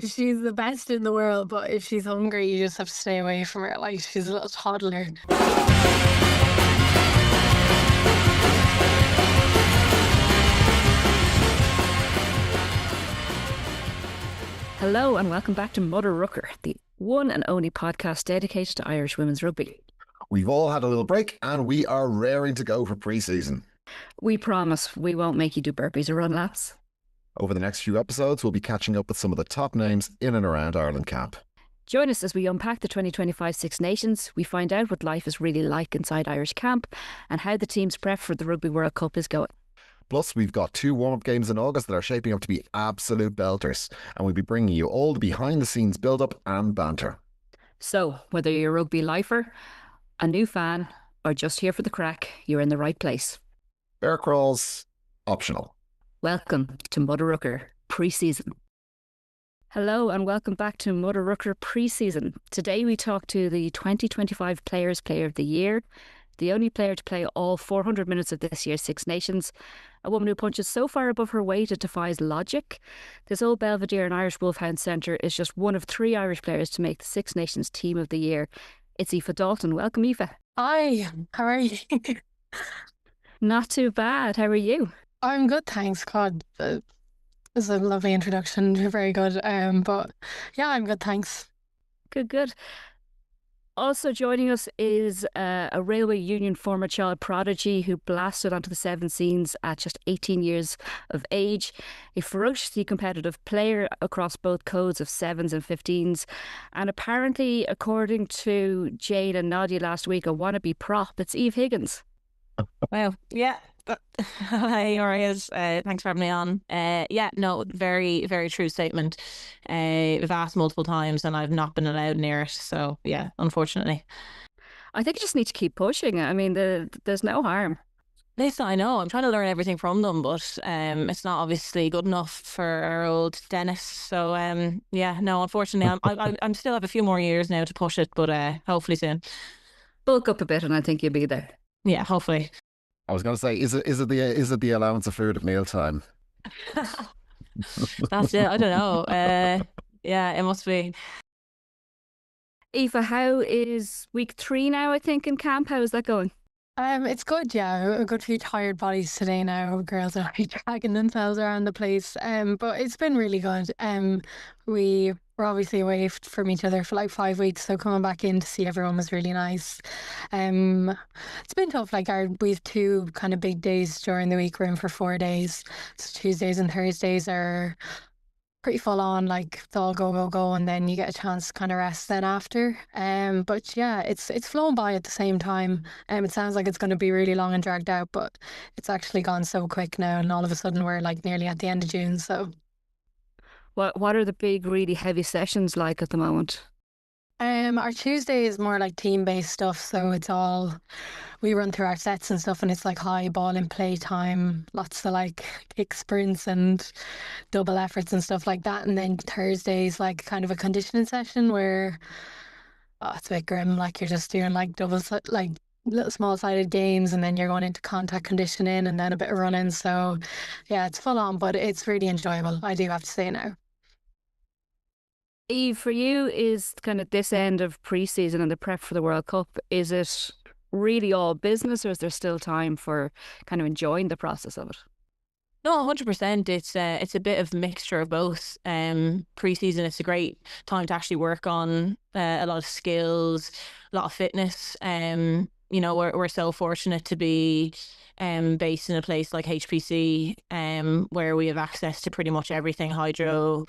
she's the best in the world, but if she's hungry, you just have to stay away from her. Like, she's a little toddler. Hello and welcome back to MudderRucker, the one and only podcast dedicated to Irish women's rugby. We've all had a little break and we are raring to go for pre-season. We promise we won't make you do burpees or run laps. Over the next few episodes, we'll be catching up with some of the top names in and around Ireland camp. Join us as we unpack the 2025 Six Nations. We find out what life is really like inside Irish camp and how the team's prep for the Rugby World Cup is going. Plus, we've got 2 warm-up games in August that are shaping up to be absolute belters, and we'll be bringing you all the behind-the-scenes build-up and banter. So, whether you're a rugby lifer, a new fan, or just here for the crack, you're in the right place. Bear crawls, optional. Welcome to MudderRucker pre-season. Hello and welcome back to MudderRucker pre-season. Today we talk to the 2025 Players Player of the Year, the only player to play all 400 minutes of this year's Six Nations, a woman who punches so far above her weight it defies logic. This old Belvedere and Irish Wolfhound Centre is just one of 3 Irish players to make the Six Nations Team of the Year. It's Aoife Dalton. Welcome, Aoife. Hi, how are you? Not too bad. How are you? I'm good, thanks. God, it was a lovely introduction. You're very good. But yeah, I'm good, thanks. Good. Also joining us is a railway union former child prodigy who blasted onto the seven scenes at just 18 years of age, a ferociously competitive player across both codes of 7s and 15s, and apparently, according to Jane and Nadia last week, a wannabe prop. It's Eve Higgins. Well, yeah. Hi, all right. Thanks for having me on. Very, very true statement. We've asked multiple times and I've not been allowed near it. So, yeah, unfortunately. I think you just need to keep pushing. I mean, there's no harm. Listen, I know. I'm trying to learn everything from them, but it's not obviously good enough for our old Dennis. So, unfortunately, I'm still have a few more years now to push it, but hopefully soon. Bulk up a bit and I think you'll be there. Yeah, hopefully. I was going to say, is it the allowance of food at mealtime? That's it. I don't know. It must be. Aoife, how is week 3 now, I think, in camp? How is that going? It's good, yeah. A good few tired bodies today now. Girls are dragging themselves around the place. But it's been really good. We were obviously away from each other for like 5 weeks, so coming back in to see everyone was really nice. It's been tough. Like we've 2 kind of big days during the week. We're in for 4 days. So Tuesdays and Thursdays are pretty full on, like it's all go, and then you get a chance to kind of rest then after. But yeah, it's flown by at the same time. It sounds like it's going to be really long and dragged out, but it's actually gone so quick now, and all of a sudden we're like nearly at the end of June. So, what are the big, really heavy sessions like at the moment? Our Tuesday is more like team-based stuff, so it's all, we run through our sets and stuff, and it's like high ball and play time, lots of like kick sprints and double efforts and stuff like that. And then Thursday's like kind of a conditioning session where it's a bit grim, like you're just doing like like little small-sided games, and then you're going into contact conditioning and then a bit of running. So yeah, it's full on, but it's really enjoyable, I do have to say now. Eve, for you, is kind of this end of pre-season and the prep for the World Cup, is it really all business, or is there still time for kind of enjoying the process of it? No, 100%. It's a bit of mixture of both. Pre-season, it's a great time to actually work on a lot of skills, a lot of fitness. We're so fortunate to be based in a place like HPC, where we have access to pretty much everything: hydrotherapy,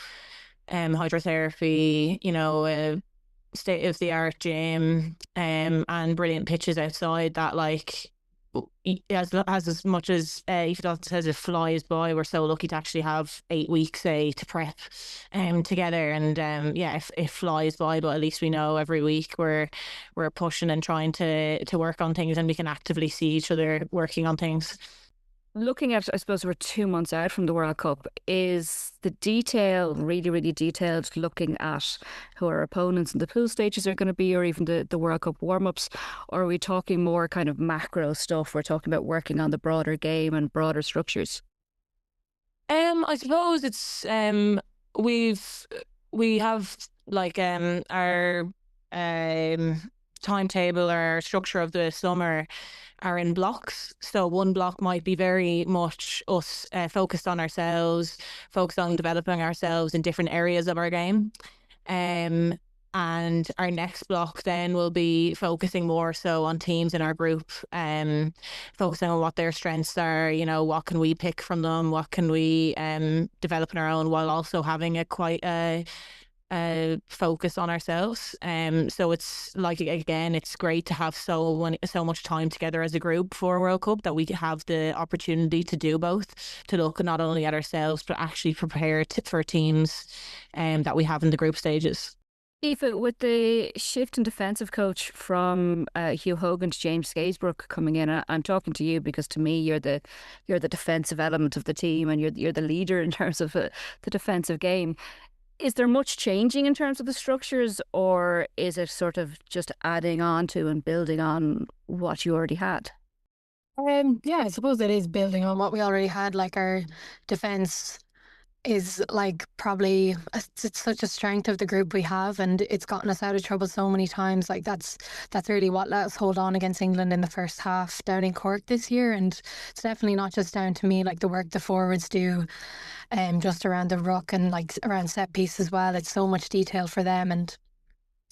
state-of-the-art gym, and brilliant pitches outside that, like, as much as Aoife Dalton says, it flies by. We're so lucky to actually have 8 weeks, to prep together, and it flies by, but at least we know every week we're pushing and trying to work on things, and we can actively see each other working on things. Looking at, I suppose we're 2 months out from the World Cup, is the detail really, really detailed, looking at who our opponents in the pool stages are going to be, or even the World Cup warm-ups? Or are we talking more kind of macro stuff? We're talking about working on the broader game and broader structures? I suppose it's we have like our timetable or our structure of the summer are in blocks. So one block might be very much us focused on ourselves, focused on developing ourselves in different areas of our game. And our next block then will be focusing more so on teams in our group, focusing on what their strengths are, you know, what can we pick from them, what can we develop in our own, while also having a quite focus on ourselves. So it's like, again, it's great to have so much time together as a group for World Cup, that we have the opportunity to do both, to look not only at ourselves but actually prepare for teams that we have in the group stages. Aoife, with the shift in defensive coach from Hugh Hogan to James Gazebrook coming in, I'm talking to you because to me you're the defensive element of the team, and you're the leader in terms of the defensive game. Is there much changing in terms of the structures, or is it sort of just adding on to and building on what you already had? Yeah, I suppose it is building on what we already had. Like, our defense is like probably it's such a strength of the group we have, and it's gotten us out of trouble so many times. Like, that's really what let us hold on against England in the first half down in Cork this year. And it's definitely not just down to me, like the work the forwards do just around the ruck and like around set piece as well. It's so much detail for them, and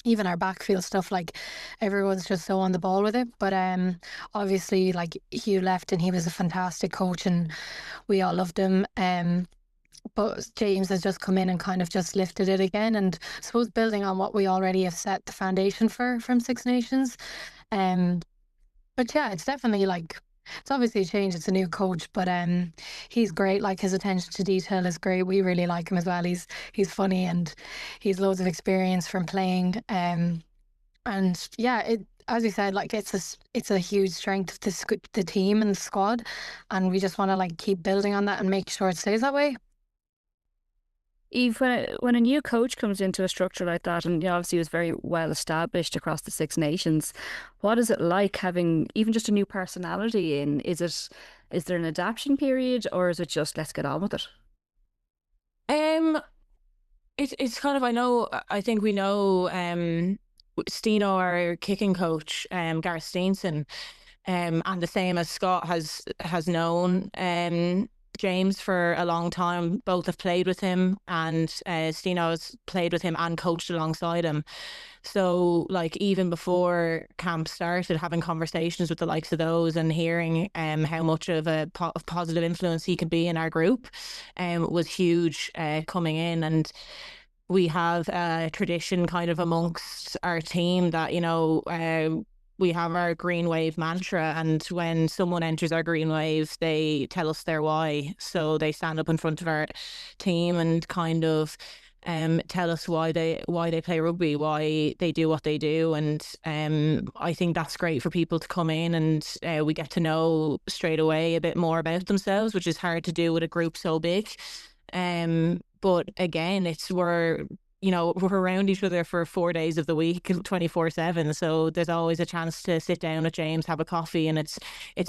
even our backfield stuff, like everyone's just so on the ball with it. But obviously, like, Hugh left and he was a fantastic coach and we all loved him. But James has just come in and kind of just lifted it again, and I suppose building on what we already have set the foundation for from Six Nations. But yeah, it's definitely like, it's obviously a change. It's a new coach, but he's great. Like, his attention to detail is great. We really like him as well. He's funny and he's loads of experience from playing. And yeah, it, as we said, like, it's a huge strength of the team and the squad, and we just want to like keep building on that and make sure it stays that way. Eve, when a new coach comes into a structure like that, and obviously it was very well established across the Six Nations, what is it like having even just a new personality in? Is there an adaptation period, or is it just let's get on with it? It's kind of, I think we know Steno, our kicking coach, Gareth Steenson, and the same as Scott has known James for a long time. Both have played with him, and Steno's played with him and coached alongside him. So, like, even before camp started, having conversations with the likes of those and hearing how much of a positive influence he could be in our group was huge coming in. And we have a tradition kind of amongst our team that, we have our green wave mantra, and when someone enters our green wave, they tell us their why. So they stand up in front of our team and kind of tell us why they play rugby, why they do what they do. And I think that's great for people to come in, and we get to know straight away a bit more about themselves, which is hard to do with a group so big. But again, we're around each other for 4 days of the week, 24/7. So there's always a chance to sit down with James, have a coffee, and it's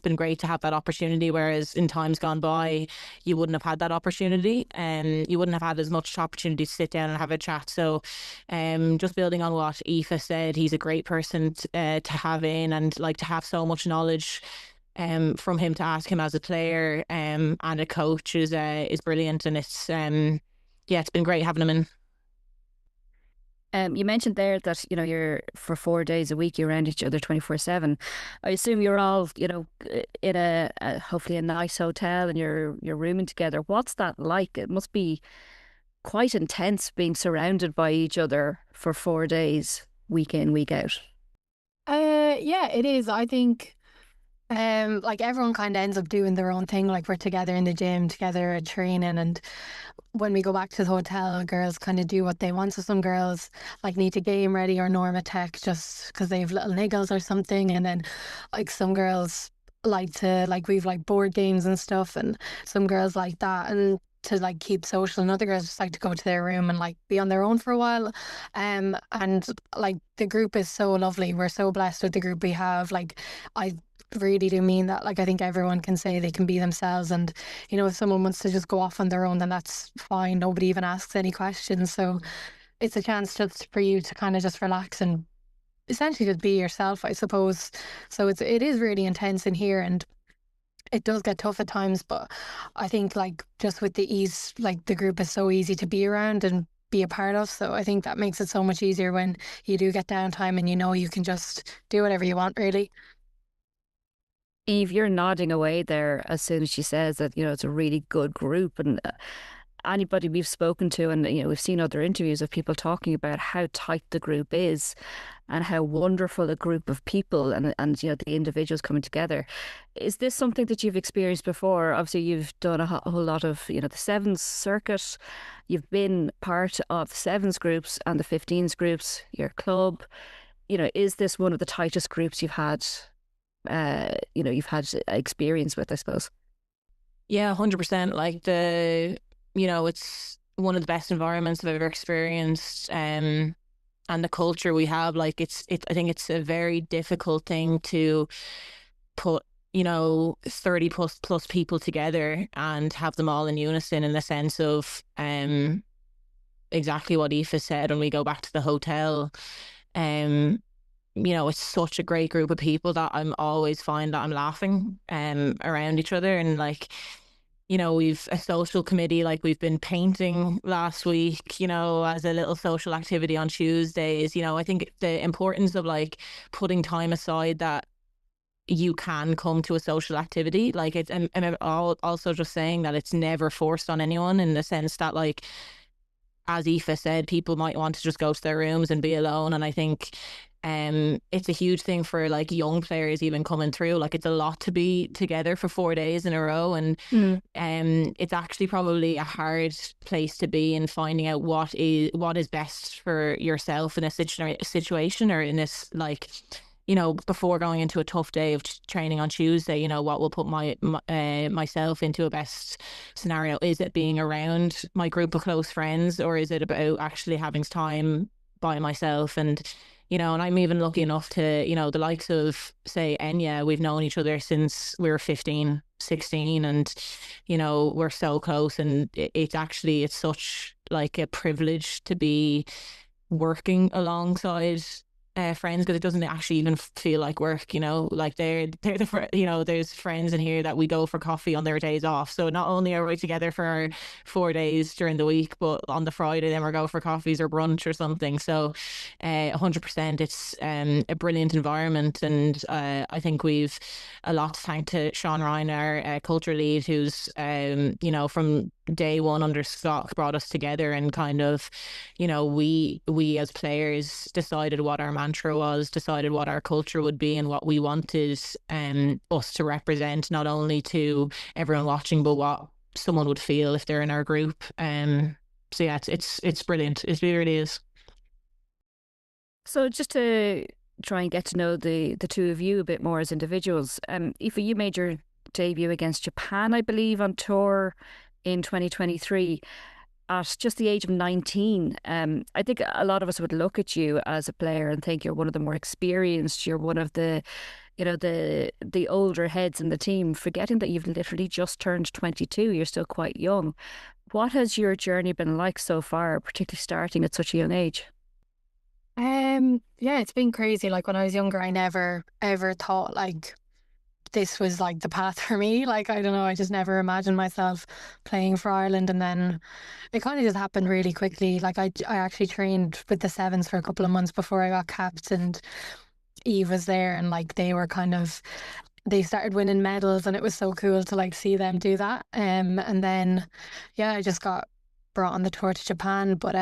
been great to have that opportunity. Whereas in times gone by, you wouldn't have had that opportunity, and you wouldn't have had as much opportunity to sit down and have a chat. So, just building on what Aoife said, he's a great person to have in, and like to have so much knowledge from him to ask him as a player and a coach is brilliant. And it's it's been great having him in. You mentioned there that you're for 4 days a week you're around each other 24/7. I assume you're all in a hopefully a nice hotel and you're rooming together. What's that like? It must be quite intense being surrounded by each other for 4 days, week in, week out. Yeah, it is. I think like everyone kind of ends up doing their own thing. Like, we're together in the gym, together at training, and when we go back to the hotel, girls kind of do what they want. So some girls like need to game ready or Norma Tech just because they have little niggles or something, and then like some girls like to we've like board games and stuff, and some girls like that, and to like keep social, and other girls just like to go to their room and like be on their own for a while. And like, the group is so lovely. We're so blessed with the group we have. Like, I really do mean that. Like, I think everyone can say they can be themselves, and if someone wants to just go off on their own, then that's fine. Nobody even asks any questions. So it's a chance just for you to kind of just relax and essentially just be yourself, I suppose. So it is really intense in here, and it does get tough at times, but I think like just with the ease, like the group is so easy to be around and be a part of. So I think that makes it so much easier when you do get downtime and you know you can just do whatever you want, really. Eve, you're nodding away there as soon as she says that, it's a really good group. And anybody we've spoken to, and, we've seen other interviews of people talking about how tight the group is and how wonderful a group of people and the individuals coming together. Is this something that you've experienced before? Obviously, you've done a whole lot of, the sevens circuit. You've been part of the sevens groups and the 15s groups, your club. Is this one of the tightest groups you've had experience with, I suppose? Yeah, 100%. Like it's one of the best environments I've ever experienced. And the culture we have, like I think it's a very difficult thing to put 30 plus people together and have them all in unison, in the sense of exactly what Aoife said. When we go back to the hotel, it's such a great group of people that I'm always find that I'm laughing around each other. And like, we've a social committee, like we've been painting last week, as a little social activity on Tuesdays. I think the importance of like putting time aside that you can come to a social activity, like it's, and also just saying that it's never forced on anyone, in the sense that, like, as Aoife said, people might want to just go to their rooms and be alone. And I think it's a huge thing for like young players even coming through. Like, it's a lot to be together for 4 days in a row, and it's actually probably a hard place to be in finding out what is best for yourself in a situation, or in this, like, before going into a tough day of training on Tuesday, what will put myself into a best scenario? Is it being around my group of close friends, or is it about actually having time by myself? And and I'm even lucky enough to, the likes of, say, Enya, we've known each other since we were 15, 16, and we're so close. And it's such like a privilege to be working alongside friends, because it doesn't actually even feel like work. Like they're the there's friends in here that we go for coffee on their days off. So not only are we together for 4 days during the week, but on the Friday then we're going for coffees or brunch or something. So 100%, it's a brilliant environment. And I think we've a lot to thank to Sean Ryan, our culture lead, who's from day one under Scott brought us together, and kind of we as players decided what our mantra was, decided what our culture would be, and what we wanted us to represent, not only to everyone watching, but what someone would feel if they're in our group. So yeah, it's brilliant. It really is. So just to try and get to know the two of you a bit more as individuals, Aoife, you made your debut against Japan, I believe, on tour in 2023 at just the age of 19. I think a lot of us would look at you as a player and think you're one of the more experienced, you're one of the the older heads in the team, forgetting that you've literally just turned 22. You're still quite young. What has your journey been like so far, particularly starting at such a young age? Yeah, it's been crazy. Like, when I was younger, I never ever thought like this was like the path for me. Like, I don't know, I just never imagined myself playing for Ireland. And then it kind of just happened really quickly. Like, I actually trained with the sevens for a couple of months before I got capped, and Eve was there, and like they started winning medals, and it was so cool to like see them do that. And then I just got brought on the tour to Japan. But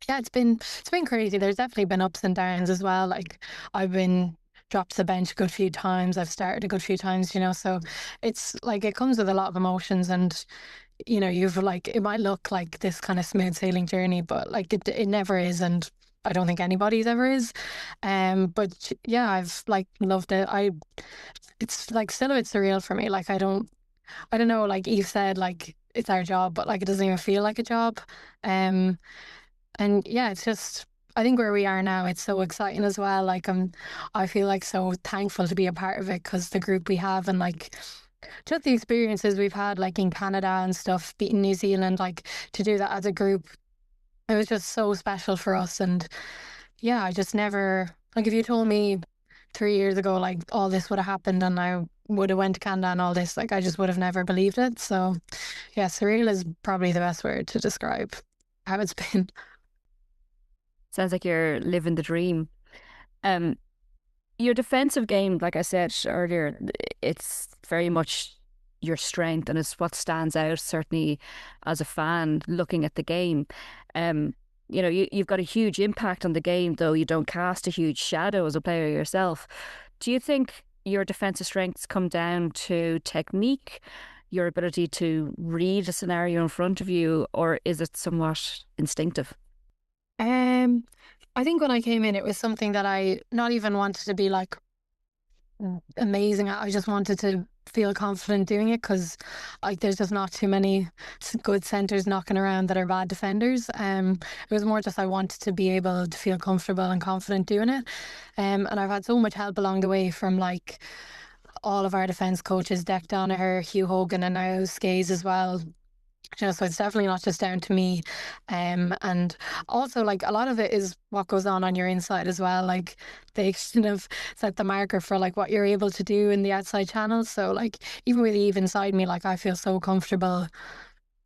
yeah, it's been crazy. There's definitely been ups and downs as well. Like, I've been dropped to the bench a good few times. I've started a good few times, so it's like it comes with a lot of emotions. And you've like, it might look like this kind of smooth sailing journey, but like it never is, and I don't think anybody's ever is. But yeah, I've like loved it. It's like still a bit surreal for me. Like, I don't know, like Eve said, like it's our job, but like it doesn't even feel like a job. And yeah, it's just, I think where we are now, it's so exciting as well. Like, I feel like so thankful to be a part of it, because the group we have, and like just the experiences we've had, like in Canada and stuff, beating New Zealand, like to do that as a group, it was just so special for us. And yeah, I just never, like, if you told me 3 years ago, like, all this would have happened and I would have went to Canada and all this, like, I just would have never believed it. So yeah, surreal is probably the best word to describe how it's been. Sounds like you're living the dream. Um, your defensive game, like I said earlier, it's very much your strength, and it's what stands out, certainly as a fan looking at the game. You've got a huge impact on the game, though you don't cast a huge shadow as a player yourself. Do you think your defensive strengths come down to technique, your ability to read a scenario in front of you, or is it somewhat instinctive? I think when I came in, it was something that I not even wanted to be like amazing at. I just wanted to feel confident doing it because like there's just not too many good centers knocking around that are bad defenders. It was more just I wanted to be able to feel comfortable and confident doing it. And I've had so much help along the way from like all of our defence coaches, Dec Donnelly, Hugh Hogan, and now Skays as well. So it's definitely not just down to me. And also like a lot of it is what goes on your inside as well. Like they kind of set the marker for like what you're able to do in the outside channels. So like even with Eve inside me, like I feel so comfortable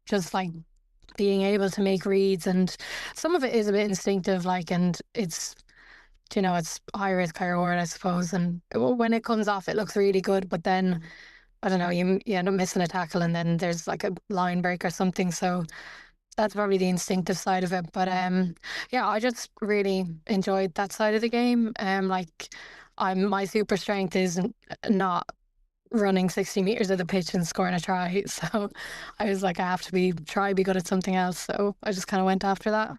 just like being able to make reads, and some of it is a bit instinctive, like, and it's it's high risk, high reward, I suppose. And when it comes off, it looks really good, but then I don't know, you end up missing a tackle and then there's like a line break or something. So that's probably the instinctive side of it. But yeah, I just really enjoyed that side of the game. Like my super strength is not running 60 meters of the pitch and scoring a try. So I was like, I have to be good at something else. So I just kind of went after that.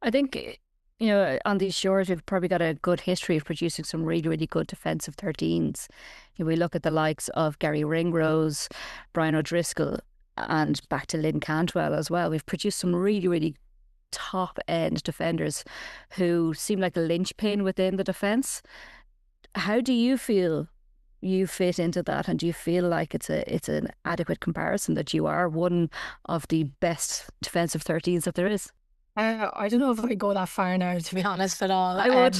I think, on these shores, we've probably got a good history of producing some really, really good defensive 13s. We look at the likes of Gary Ringrose, Brian O'Driscoll, and back to Lynn Cantwell as well. We've produced some really, really top end defenders who seem like the linchpin within the defence. How do you feel you fit into that, and do you feel like it's an adequate comparison that you are one of the best defensive 13s that there is? I don't know if I go that far now, to be honest, at all. I would.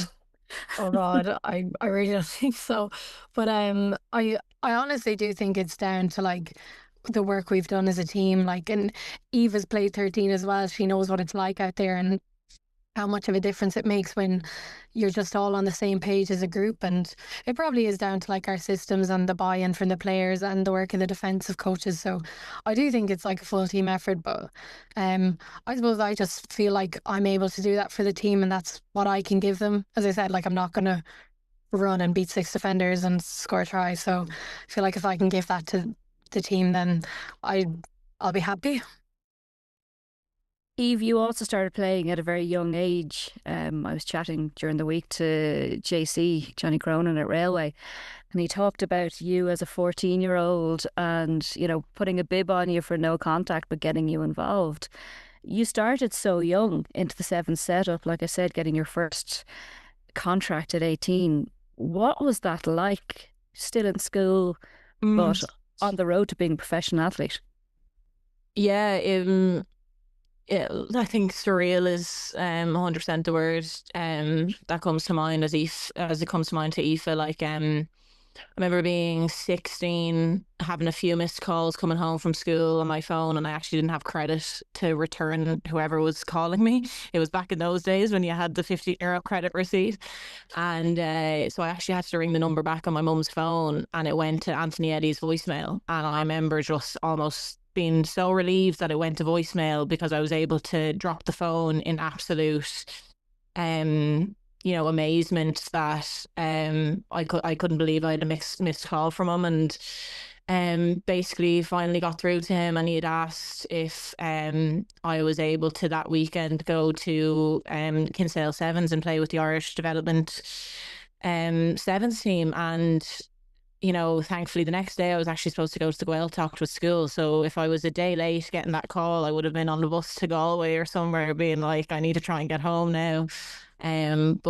Oh God, I really don't think so. But I honestly do think it's down to like the work we've done as a team. Like, and Eva's played 13 as well. She knows what it's like out there and how much of a difference it makes when you're just all on the same page as a group. And it probably is down to like our systems and the buy-in from the players and the work of the defensive coaches. So I do think it's like a full team effort, but I suppose I just feel like I'm able to do that for the team and that's what I can give them. As I said, like I'm not going to run and beat 6 defenders and score a try. So I feel like if I can give that to the team, then I'll be happy. Eve, you also started playing at a very young age. I was chatting during the week to JC, Johnny Cronin at Railway, and he talked about you as a 14-year-old and, putting a bib on you for no contact, but getting you involved. You started so young into the Sevens setup, like I said, getting your first contract at 18. What was that like, still in school, but on the road to being a professional athlete? Yeah, I think surreal is 100% the word that comes to mind as it comes to mind to Aoife. Like I remember being 16, having a few missed calls coming home from school on my phone, and I actually didn't have credit to return whoever was calling me. It was back in those days when you had the €50 credit receipt, and so I actually had to ring the number back on my mum's phone, and it went to Anthony Eddy's voicemail, and I remember just almost being so relieved that it went to voicemail because I was able to drop the phone in absolute amazement that I couldn't believe I had a missed call from him, and basically finally got through to him, and he had asked if I was able to that weekend go to Kinsale Sevens and play with the Irish development Sevens team. And thankfully the next day I was actually supposed to go to the Gaeltacht with school. So if I was a day late getting that call, I would have been on the bus to Galway or somewhere being like, I need to try and get home now. I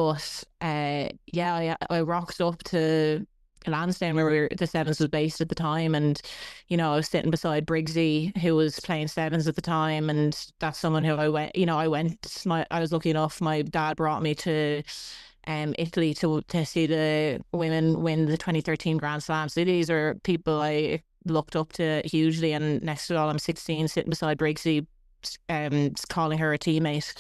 rocked up to Lansdowne, where the sevens was based at the time. And, you know, I was sitting beside Briggsy, who was playing sevens at the time. And that's someone who I was lucky enough, my dad brought me to Italy to see the women win the 2013 Grand Slam. So these are people I looked up to hugely. And next to all, I'm 16, sitting beside Briggsy, calling her a teammate,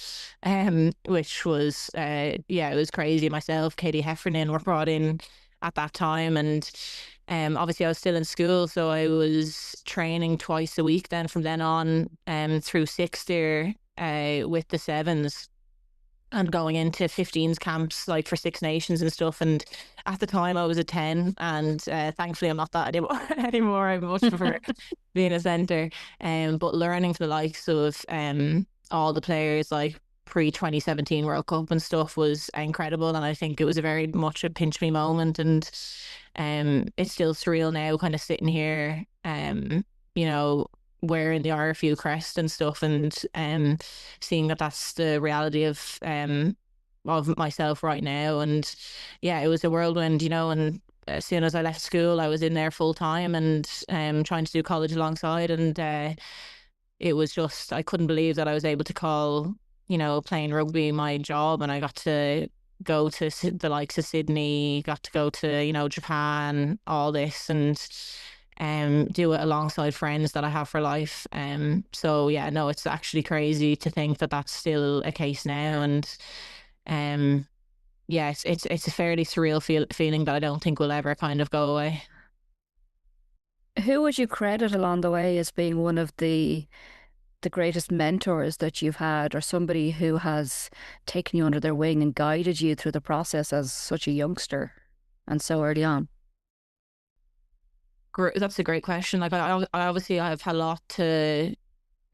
which was it was crazy. Myself, Katie Heffernan were brought in at that time, and obviously I was still in school, so I was training twice a week then from then on, through sixth year, with the sevens, and going into 15s camps like for Six Nations and stuff. And at the time I was a 10, and thankfully I'm not that anymore. I much prefer being a centre, but learning from the likes of all the players like pre-2017 World Cup and stuff was incredible. And I think it was a very much a pinch me moment, and it's still surreal now, kind of sitting here, you know, wearing the RFU crest and stuff, and seeing that that's the reality of myself right now. And yeah, it was a whirlwind, you know. And as soon as I left school, I was in there full time, and trying to do college alongside. And it was just, I couldn't believe that I was able to call, you know, playing rugby my job. And I got to go to the likes of Sydney, got to go to, you know, Japan, all this, and do it alongside friends that I have for life. So yeah, no, it's actually crazy to think that that's still a case now. And yeah, it's a fairly surreal feeling that I don't think will ever kind of go away. Who would you credit along the way as being one of the greatest mentors that you've had, or somebody who has taken you under their wing and guided you through the process as such a youngster and so early on? That's a great question. Like I obviously I've had a lot to,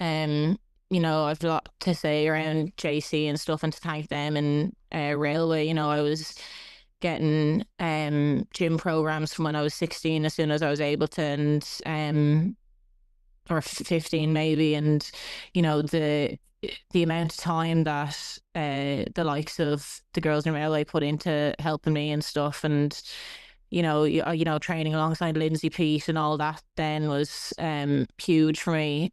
you know, I've a lot to say around JC and stuff, and to thank them. And railway, you know, I was getting gym programs from when I was 16 as soon as I was able to, and or 15 maybe. And you know, the amount of time that the likes of the girls in railway put into helping me and stuff. And you know, training alongside Lindsay Pete and all that then was huge for me.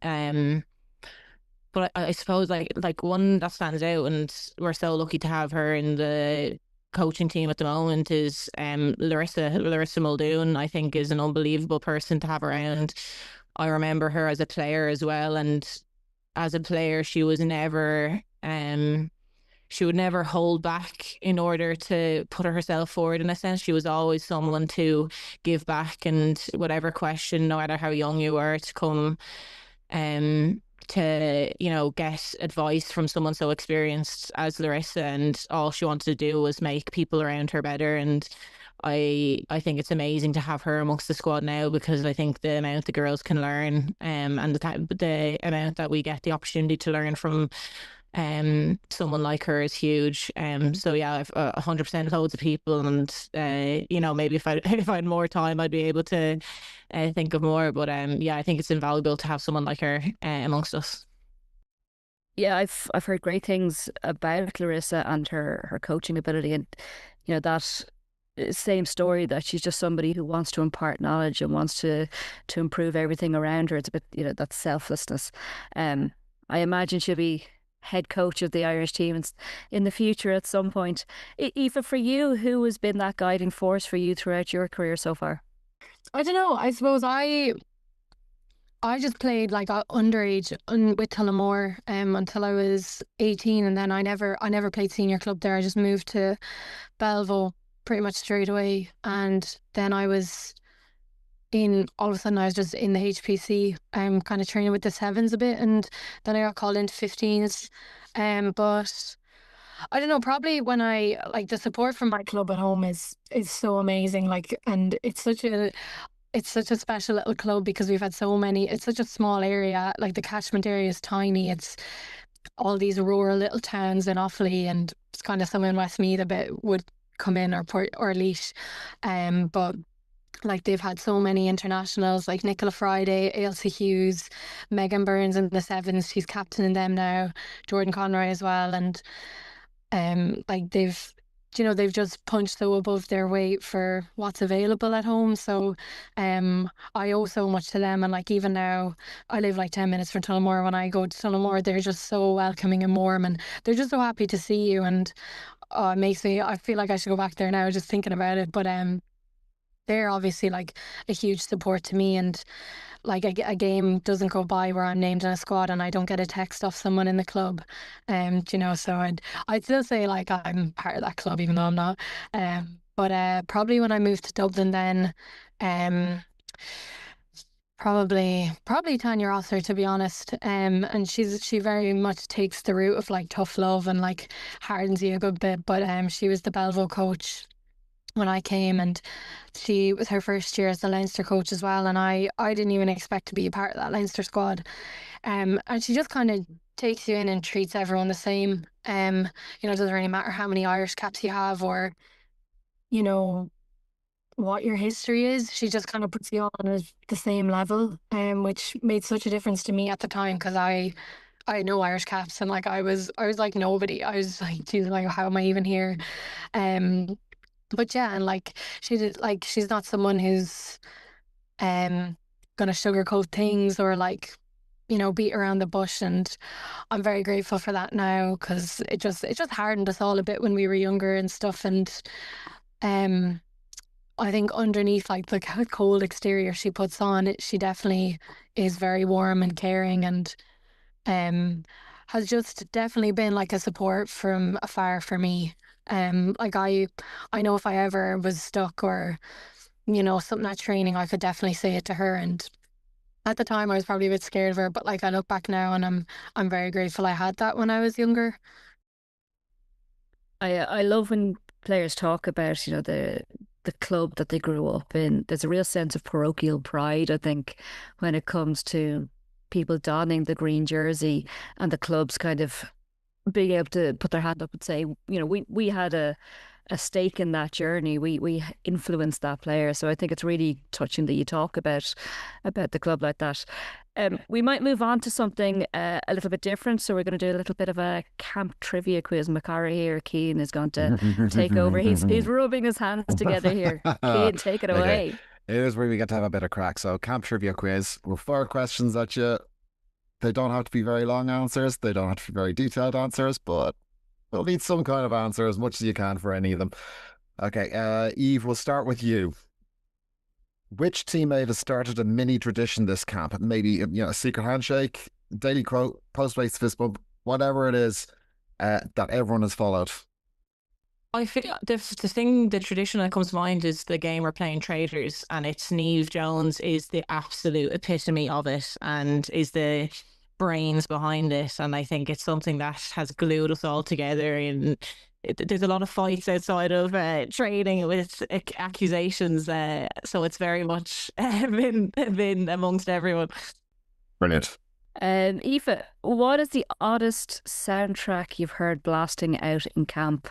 But I suppose like one that stands out, and we're so lucky to have her in the coaching team at the moment, is Larissa Muldoon. I think is an unbelievable person to have around. I remember her as a player as well, and as a player she was never she would never hold back in order to put herself forward. In a sense, she was always someone to give back, and whatever question, no matter how young you were, to come to, you know, get advice from someone so experienced as Larissa. And all she wanted to do was make people around her better. And I think it's amazing to have her amongst the squad now, because I think the amount the girls can learn, and the amount that we get the opportunity to learn from someone like her is huge. So yeah, I've 100% loads of people, and you know, maybe if I had more time I'd be able to think of more. But yeah, I think it's invaluable to have someone like her amongst us. Yeah, I've heard great things about Larissa and her coaching ability, and you know, that same story, that she's just somebody who wants to impart knowledge and wants to improve everything around her. It's a bit, you know, that selflessness. I imagine she'll be head coach of the Irish team in the future at some point. Aoife, for you, who has been that guiding force for you throughout your career so far? I don't know. I suppose I just played like underage with Tullamore until I was 18, and then I never played senior club there. I just moved to Belleville pretty much straight away, and then all of a sudden I was just in the HPC, kind of training with the sevens a bit, and then I got called into 15s. But I don't know, probably when I like the support from my club at home is so amazing. Like, and it's such a special little club, because we've had so many. It's such a small area. Like the catchment area is tiny. It's all these rural little towns in Offaly, and it's kind of some in Westmeath a bit would come in, or Leash. But like they've had so many internationals, like Nicola Friday, Ailsa Hughes, Megan Burns in the sevens. She's captain in them now. Jordan Conroy as well, and like they've they've just punched so above their weight for what's available at home. So I owe so much to them. And like even now, I live like 10 minutes from Tullamore. When I go to Tullamore, they're just so welcoming and warm, and they're just so happy to see you. And it makes me, I feel like I should go back there now just thinking about it. But they're obviously like a huge support to me. And like a game doesn't go by where I'm named in a squad and I don't get a text off someone in the club. So I'd still say like I'm part of that club even though I'm not. But probably when I moved to Dublin then, um probably Tanya Rosser, to be honest. And she very much takes the route of like tough love and like hardens you a good bit. But she was the Belleville coach when I came, and she was her first year as the Leinster coach as well, and I didn't even expect to be a part of that Leinster squad. And she just kind of takes you in and treats everyone the same. It doesn't really matter how many Irish caps you have or you know what your history is. She just kind of puts you on at the same level, which made such a difference to me at the time because I had no Irish caps, and like I was like nobody. I was like, geez, like how am I even here? Um, but yeah, and like she's not someone who's gonna sugarcoat things or like beat around the bush, and I'm very grateful for that now because it just hardened us all a bit when we were younger and stuff. And um I think underneath like the cold exterior she puts on, she definitely is very warm and caring, and um has just definitely been like a support from afar for me. Like I know if I ever was stuck or something at training, I could definitely say it to her. And at the time I was probably a bit scared of her, but like I look back now and I'm very grateful I had that when I was younger. I love when players talk about, the club that they grew up in. There's a real sense of parochial pride, I think, when it comes to people donning the green jersey and the clubs kind of being able to put their hand up and say, we had a stake in that journey. We influenced that player. So I think it's really touching that you talk about the club like that. We might move on to something a little bit different. So we're going to do a little bit of a camp trivia quiz. Macara here, Cian is going to take over. He's rubbing his hands together here. Cian, take it away. Okay. Here's where we get to have a bit of crack. So camp trivia quiz. We'll fire questions at you. They don't have to be very long answers. They don't have to be very detailed answers, but we'll need some kind of answer as much as you can for any of them. Okay, Eve, we'll start with you. Which teammate has started a mini tradition this camp? Maybe a secret handshake, daily quote, post-race fist bump, whatever it is that everyone has followed. I feel the tradition that comes to mind is the game we're playing Traitors, and it's Niamh Jones is the absolute epitome of it and is the brains behind it. And I think it's something that has glued us all together. And there's a lot of fights outside of training with accusations, so it's very much been amongst everyone. Brilliant. Aoife, what is the oddest soundtrack you've heard blasting out in camp?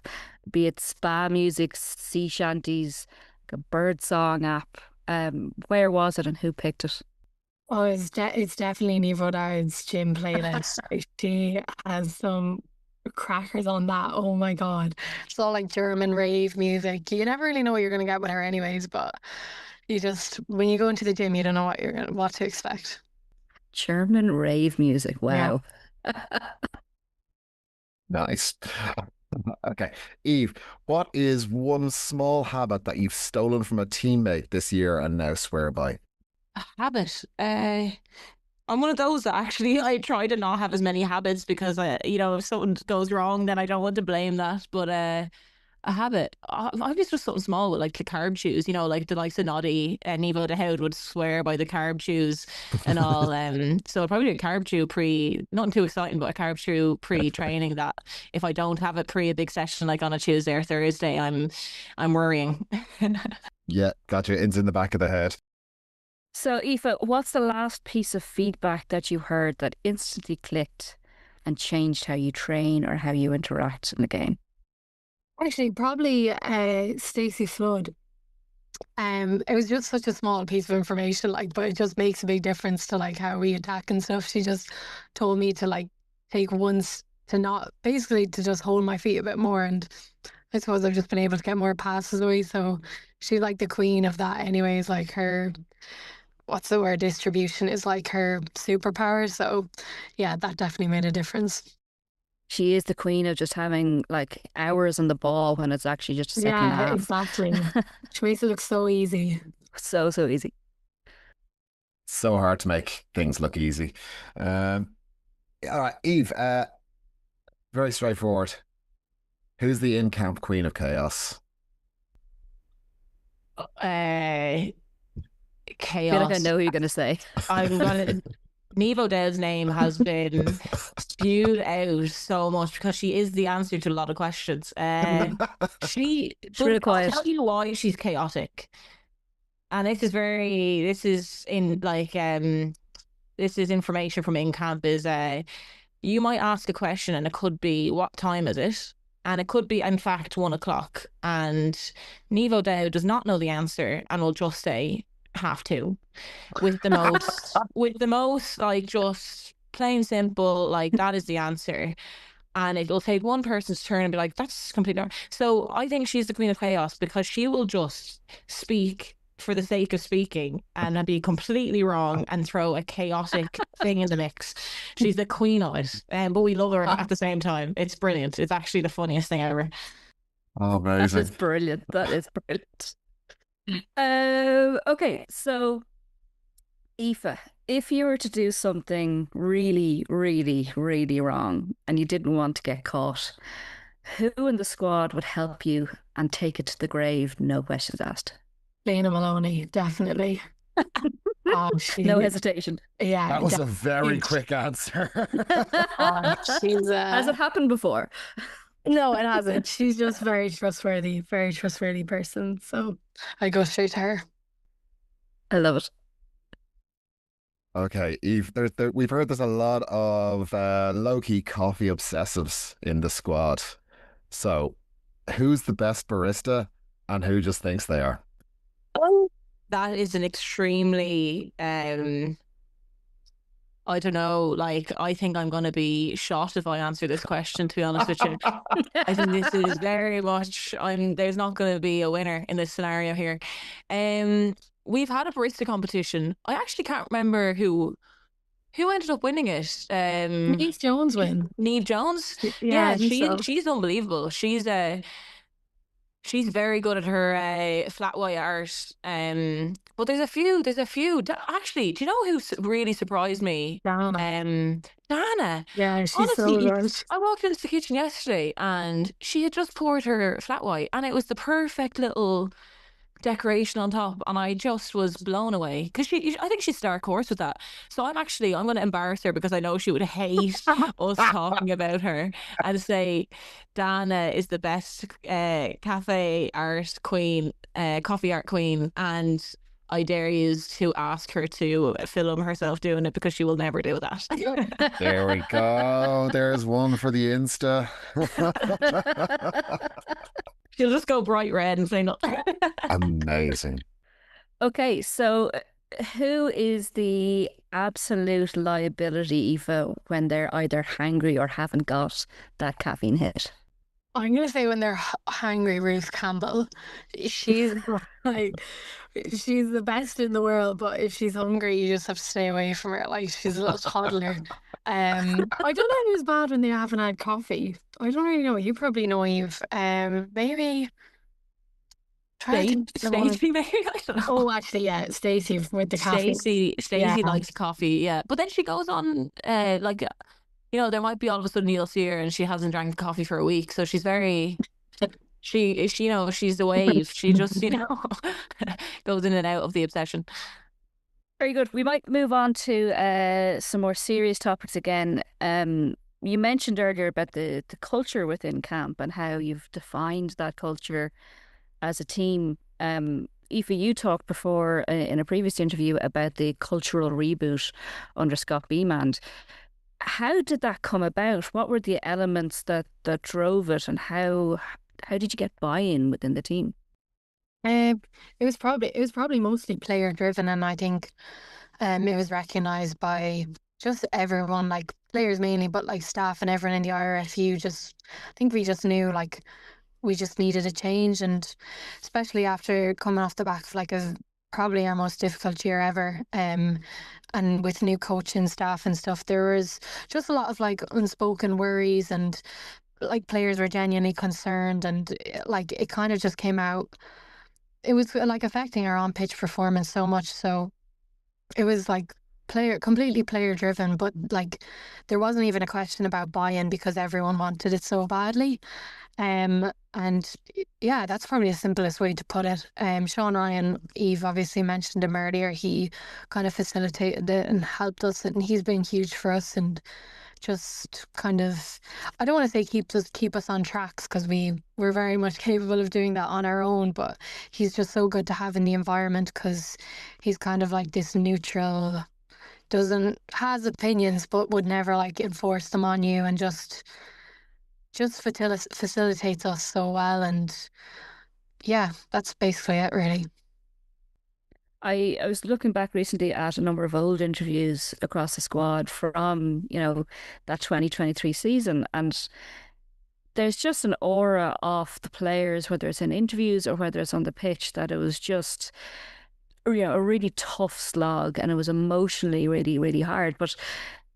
Be it spa music, sea shanties, like a bird song app. Where was it and who picked it? Oh, it's definitely Niamh O'Dowd's gym playlist. She has some crackers on that. Oh my God. It's all like German rave music. You never really know what you're going to get with her anyways, but when you go into the gym, you don't know what to expect. German rave music. Wow. Yeah. Nice. Okay. Eve, what is one small habit that you've stolen from a teammate this year and now swear by? A habit. I'm one of those that actually I try to not have as many habits because if something goes wrong, then I don't want to blame that. But a habit. I guess just something small with like the carb chews, like the likes of Noddy and Niamh O'Dowd would swear by the carb chews and all. So I'd probably do a carb chew nothing too exciting, but a carb chew pre-training that if I don't have it pre a big session like on a Tuesday or Thursday, I'm worrying. Yeah, got your ins in the back of the head. So Aoife, what's the last piece of feedback that you heard that instantly clicked and changed how you train or how you interact in the game? Actually, probably Stacey Flood. It was just such a small piece of information, but it just makes a big difference to how we attack and stuff. She just told me to take once to not basically to just hold my feet a bit more, and I suppose I've just been able to get more passes away. So she's like the queen of that anyways. Like her, what's the word, distribution is like her superpower. So yeah, that definitely made a difference. She is the queen of just having like hours on the ball when it's actually just a second and a Yeah, half. exactly. She makes it look so easy. So easy. So hard to make things look easy. All right, Eve, very straightforward. Who's the in-camp queen of chaos? I Chaos. feel like I know who you're going to say. I'm gonna. Neve O'Dell's name has been spewed out so much because she is the answer to a lot of questions. She's really quiet. I'll tell you why she's chaotic. And this is information from in camp. Is you might ask a question and it could be, what time is it? And it could be, in fact, 1 o'clock. And Neve O'Dell does not know the answer and will just say 2:30 with the most like just plain simple, like that is the answer. And it'll take one person's turn and be like, that's completely wrong. So I think she's the queen of chaos because she will just speak for the sake of speaking and be completely wrong and throw a chaotic thing in the mix. She's the queen of it, but we love her at the same time. It's brilliant. It's actually the funniest thing ever. Oh, amazing. That is brilliant. That is brilliant. Okay, so Aoife, if you were to do something really, really, really wrong and you didn't want to get caught, who in the squad would help you and take it to the grave, no questions asked? Lena Maloney, definitely. No hesitation. Yeah. That was a very quick answer. Has it happened before? No, it hasn't. She's just very trustworthy person. So I go straight to her. I love it. Okay, Eve, we've heard there's a lot of low-key coffee obsessives in the squad. So who's the best barista and who just thinks they are? That is an extremely I don't know, like I think I'm going to be shot if I answer this question, to be honest with you. I think this is very much, there's not going to be a winner in this scenario here. We've had a barista competition. I actually can't remember who ended up winning it. Neve Jones win. Neve Jones? Yeah, she's unbelievable. She's very good at her flat white art. But there's a few. Actually, do you know who really surprised me? Dana. Dana. Yeah, she's honestly, so good. I walked into the kitchen yesterday and she had just poured her flat white and it was the perfect little decoration on top, and I just was blown away because I think she's dark horse with that. So I'm going to embarrass her because I know she would hate us talking about her and say Dana is the best coffee art queen, and I dare you to ask her to film herself doing it because she will never do that. There we go. There's one for the Insta. She'll just go bright red and say nothing. Amazing. Okay, so who is the absolute liability, Aoife, when they're either hangry or haven't got that caffeine hit? I'm going to say when they're hungry, Ruth Campbell. She's like, she's the best in the world, but if she's hungry, you just have to stay away from her. Like, she's a little toddler. I don't know who's bad when they haven't had coffee. I don't really know. You probably know, Eve. Maybe Stacey, maybe. I don't know. Oh, actually, yeah, Stacey with the coffee. Stacey likes coffee, yeah. But then she goes on, like, you know, there might be all of a sudden you'll see her and she hasn't drank coffee for a week, so she's very. She, you know, she's the wave. She just, you know, goes in and out of the obsession. Very good. We might move on to some more serious topics again. You mentioned earlier about the culture within camp and how you've defined that culture as a team. Aoife, you talked before in a previous interview about the cultural reboot under Scott Beemand. How did that come about? What were the elements that drove it, and how did you get buy-in within the team? It was probably mostly player driven, and I think it was recognised by just everyone, like players mainly, but like staff and everyone in the IRFU. I think we just knew like we just needed a change, and especially after coming off the back of like probably our most difficult year ever. And with new coaching staff and stuff, there was just a lot of like unspoken worries, and like players were genuinely concerned, and like it kind of just came out. It was like affecting our on pitch performance so much. So it was like completely player driven, but like there wasn't even a question about buy-in because everyone wanted it so badly. And yeah, that's probably the simplest way to put it. Sean Ryan, Eve obviously mentioned him earlier. He kind of facilitated it and helped us, and he's been huge for us, and just kind of, I don't want to say keep us on tracks, because we're very much capable of doing that on our own, but he's just so good to have in the environment, because he's kind of like this neutral, has opinions but would never like enforce them on you, and just facilitates us so well. And yeah, that's basically it, really. I was looking back recently at a number of old interviews across the squad from, that 2023 season, and there's just an aura of the players, whether it's in interviews or whether it's on the pitch, that it was just, a really tough slog, and it was emotionally really, really hard. But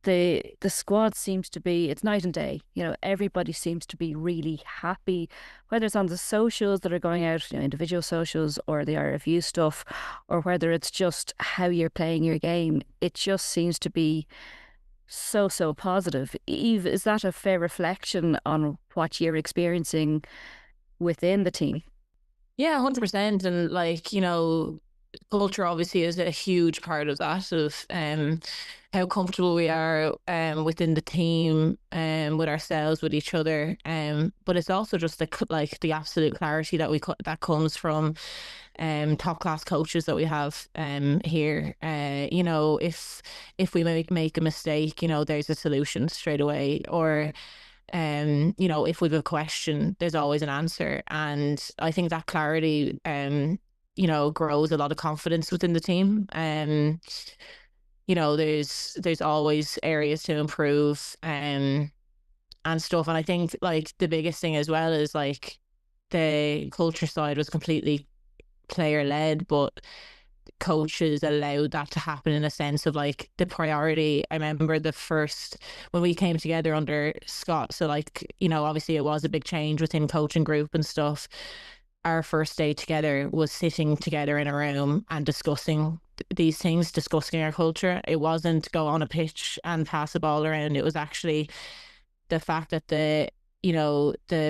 the squad seems to be, it's night and day. Everybody seems to be really happy, whether it's on the socials that are going out, individual socials, or the RFU stuff, or whether it's just how you're playing your game. It just seems to be so positive. Eve, is that a fair reflection on what you're experiencing within the team? Yeah, 100%. And like, culture obviously is a huge part of that, of how comfortable we are within the team, with ourselves, with each other, but it's also just the absolute clarity that comes from top class coaches that we have here. If we make a mistake, there's a solution straight away, or if we have a question, there's always an answer. And I think that clarity grows a lot of confidence within the team. There's always areas to improve, and stuff. And I think like the biggest thing as well is like the culture side was completely player led, but coaches allowed that to happen in a sense of like the priority. I remember when we came together under Scott, so like, obviously it was a big change within coaching group and stuff. Our first day together was sitting together in a room and discussing these things, discussing our culture. It wasn't go on a pitch and pass a ball around. It was actually the fact that the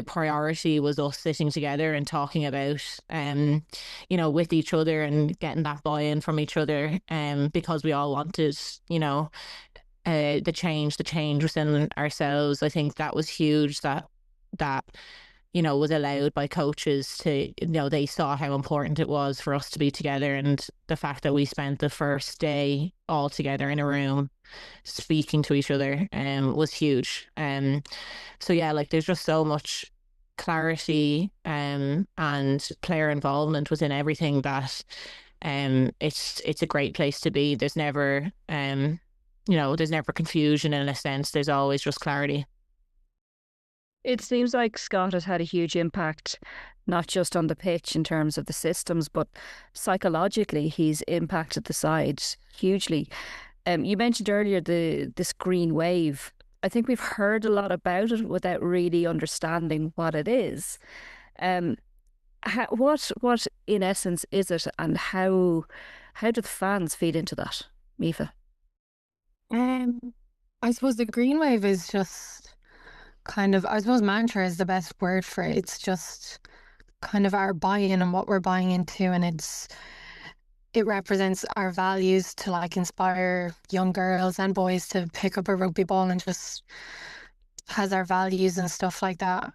priority was us sitting together and talking about, with each other, and getting that buy-in from each other, because we all wanted, the change within ourselves. I think that was huge, that was allowed by coaches to, they saw how important it was for us to be together. And the fact that we spent the first day all together in a room speaking to each other was huge. So yeah, like there's just so much clarity and player involvement within everything that it's a great place to be. There's never there's never confusion in a sense. There's always just clarity. It seems like Scott has had a huge impact, not just on the pitch in terms of the systems, but psychologically he's impacted the side hugely. You mentioned earlier this green wave. I think we've heard a lot about it without really understanding what it is. What in essence is it, and how do the fans feed into that, Aoife? I suppose the green wave is just kind of, I suppose mantra is the best word for it. It's just kind of our buy-in and what we're buying into, and it represents our values to like inspire young girls and boys to pick up a rugby ball, and just has our values and stuff like that.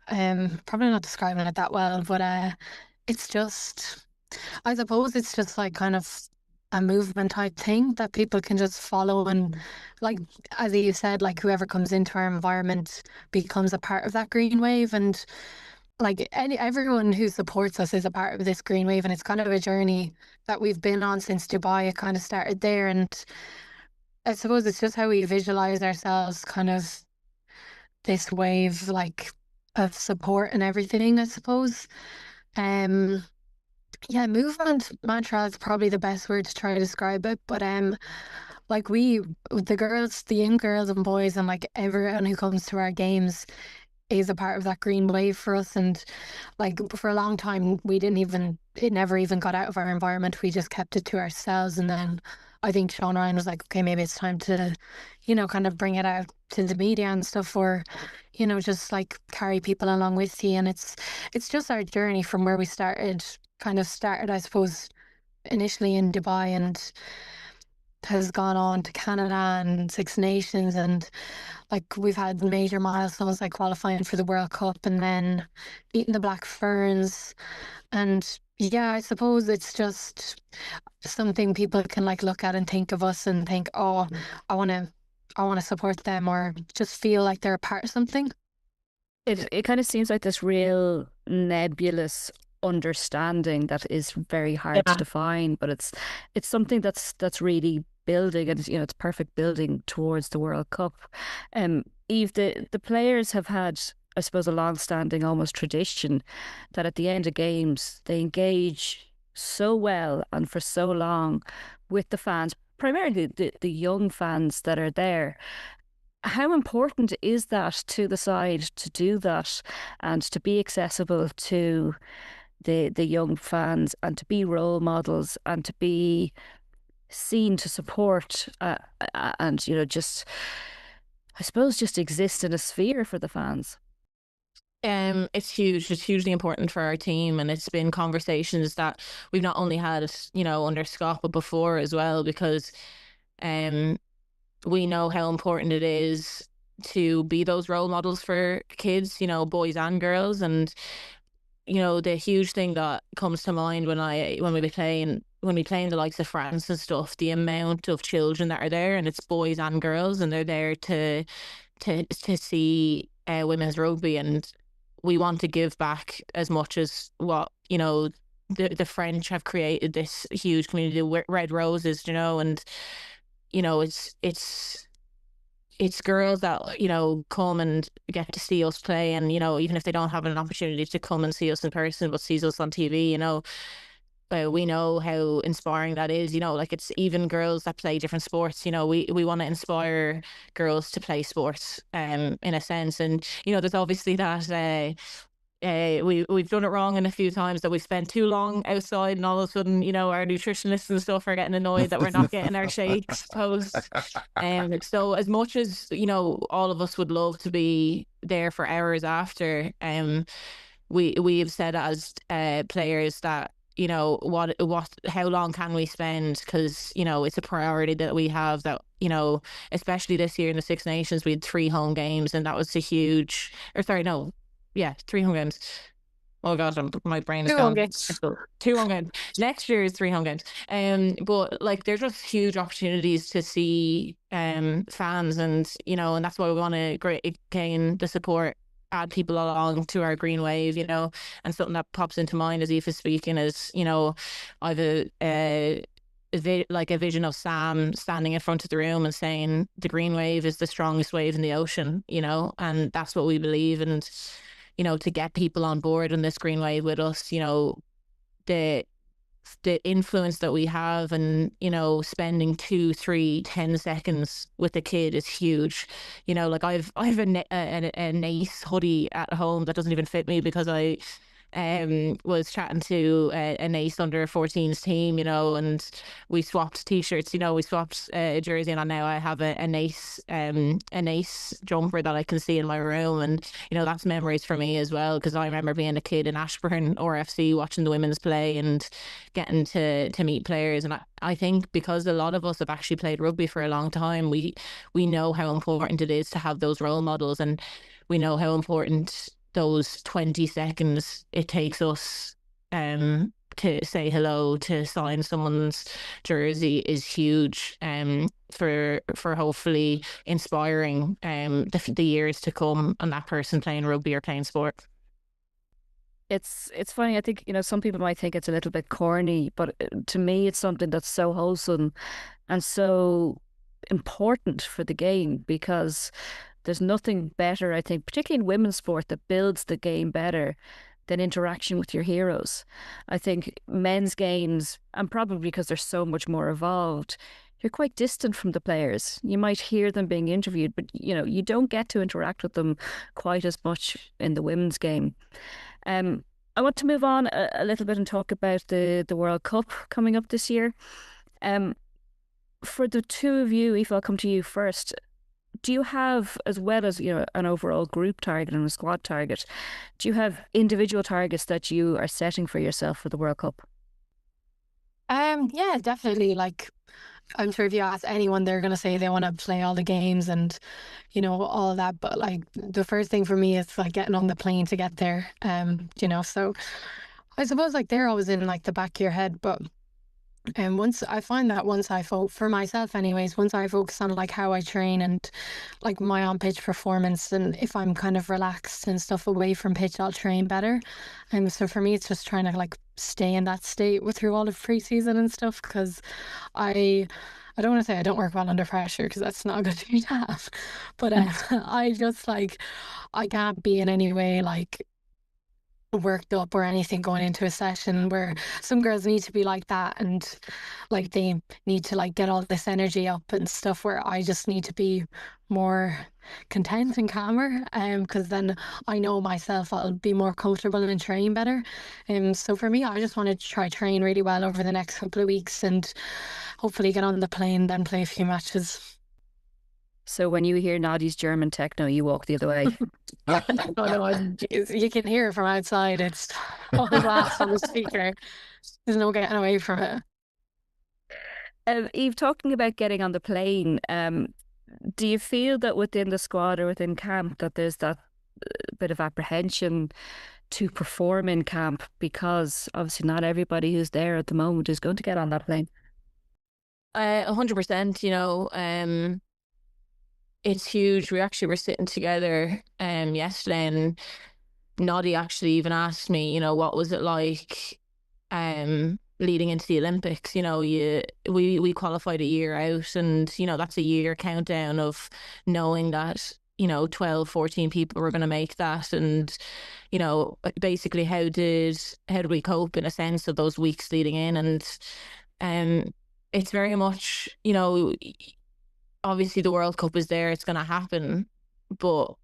Probably not describing it that well, but it's just, I suppose it's just like kind of a movement type thing that people can just follow, and like as you said, like whoever comes into our environment becomes a part of that green wave, and like everyone who supports us is a part of this green wave. And it's kind of a journey that we've been on since Dubai. It kind of started there, and I suppose it's just how we visualize ourselves, kind of this wave, like of support and everything, I suppose. Yeah, movement mantra is probably the best word to try to describe it. But like the girls, the young girls and boys, and like everyone who comes to our games is a part of that green wave for us. And like for a long time, it never even got out of our environment. We just kept it to ourselves. And then I think Sean Ryan was like, okay, maybe it's time to, kind of bring it out to the media and stuff, or, just like carry people along with you. And it's just our journey from where we kind of started, I suppose, initially in Dubai, and has gone on to Canada and Six Nations, and like we've had major milestones like qualifying for the World Cup and then beating the Black Ferns. And yeah, I suppose it's just something people can like look at and think of us and think, oh, I want to support them, or just feel like they're a part of something. It kind of seems like this real nebulous understanding that is very hard to define, but it's something that's really building, and it's perfect building towards the World Cup. Eve, the players have had, I suppose, a long-standing almost tradition that at the end of games they engage so well and for so long with the fans, primarily the young fans that are there. How important is that to the side to do that and to be accessible to the young fans and to be role models and to be seen to support and just, I suppose, just exist in a sphere for the fans? It's huge. It's hugely important for our team, and it's been conversations that we've not only had, under Scott, but before as well, because we know how important it is to be those role models for kids, boys and girls. And the huge thing that comes to mind when we play in the likes of France and stuff, the amount of children that are there, and it's boys and girls, and they're there to see women's rugby. And we want to give back as much as what the French have created this huge community of Red Roses, and it's girls that come and get to see us play, and even if they don't have an opportunity to come and see us in person but sees us on TV, we know how inspiring that is. Like, it's even girls that play different sports. We want to inspire girls to play sports in a sense. And there's obviously that we've done it wrong in a few times, that we've spent too long outside, and all of a sudden our nutritionists and stuff are getting annoyed that we're not getting our shakes post. So as much as all of us would love to be there for hours after, we have said as players that how long can we spend, because it's a priority that we have, that especially this year in the Six Nations we had 3 home games, and that was a huge, or sorry, no, yeah, 3 home games. Oh God, my brain is 2 home games. 2 home games. Next year is 3 home games. But like, there's just huge opportunities to see fans, and and that's why we want to gain the support, add people along to our green wave, and something that pops into mind as Aoife is speaking is, I've a vision of Sam standing in front of the room and saying the green wave is the strongest wave in the ocean, and that's what we believe. And to get people on board on this green wave with us, the influence that we have, and spending 2, 3, 10 seconds with a kid is huge. Like, I've a nice hoodie at home that doesn't even fit me, because I was chatting to an ace under 14s team, and we swapped t-shirts, we swapped a jersey, and now I have an ace jumper that I can see in my room. And that's memories for me as well, because I remember being a kid in Ashburn RFC watching the women's play and getting to meet players. And I think because a lot of us have actually played rugby for a long time, we know how important it is to have those role models, and we know how important those 20 seconds it takes us to say hello, to sign someone's jersey, is huge for hopefully inspiring the years to come, and that person playing rugby or playing sport. It's funny, I think some people might think it's a little bit corny, but to me it's something that's so wholesome and so important for the game, because There's nothing better, I think, particularly in women's sport, that builds the game better than interaction with your heroes. I think men's games, and probably because they're so much more evolved, you're quite distant from the players. You might hear them being interviewed, but you don't get to interact with them quite as much in the women's game. I want to move on a little bit and talk about the World Cup coming up this year. For the two of you, Aoife, I'll come to you first. Do you have, as well as an overall group target and a squad target, do you have individual targets that you are setting for yourself for the World Cup? Yeah, definitely. Like, I'm sure if you ask anyone, they're going to say they want to play all the games and, all that. But like, the first thing for me is like getting on the plane to get there. So I suppose like they're always in like the back of your head. But once I for myself anyways, once I focus on like how I train and like my on pitch performance, and if I'm kind of relaxed and stuff away from pitch, I'll train better. So for me, it's just trying to like stay in that state through all of pre-season and stuff, because I don't want to say I don't work well under pressure, because that's not a good thing to have, but I just like, I can't be in any way like worked up or anything going into a session, where some girls need to be like that, and like they need to like get all this energy up and stuff, where I just need to be more content and calmer, because then I know myself, I'll be more comfortable and train better. So for me, I just want to try train really well over the next couple of weeks and hopefully get on the plane, then play a few matches. So when you hear Nadi's German techno, you walk the other way. Oh no, you can hear it from outside. It's all glass on the speaker. There's no getting away from it. Eve, talking about getting on the plane, do you feel that within the squad or within camp that there's that bit of apprehension to perform in camp, because obviously not everybody who's there at the moment is going to get on that plane? 100%, it's huge. We actually were sitting together yesterday, and Noddy actually even asked me, what was it like leading into the Olympics? We qualified a year out, and that's a year countdown of knowing that 12, 14 people were going to make that, and basically how did we cope in a sense of those weeks leading in? And it's very much, obviously the World Cup is there, it's going to happen, but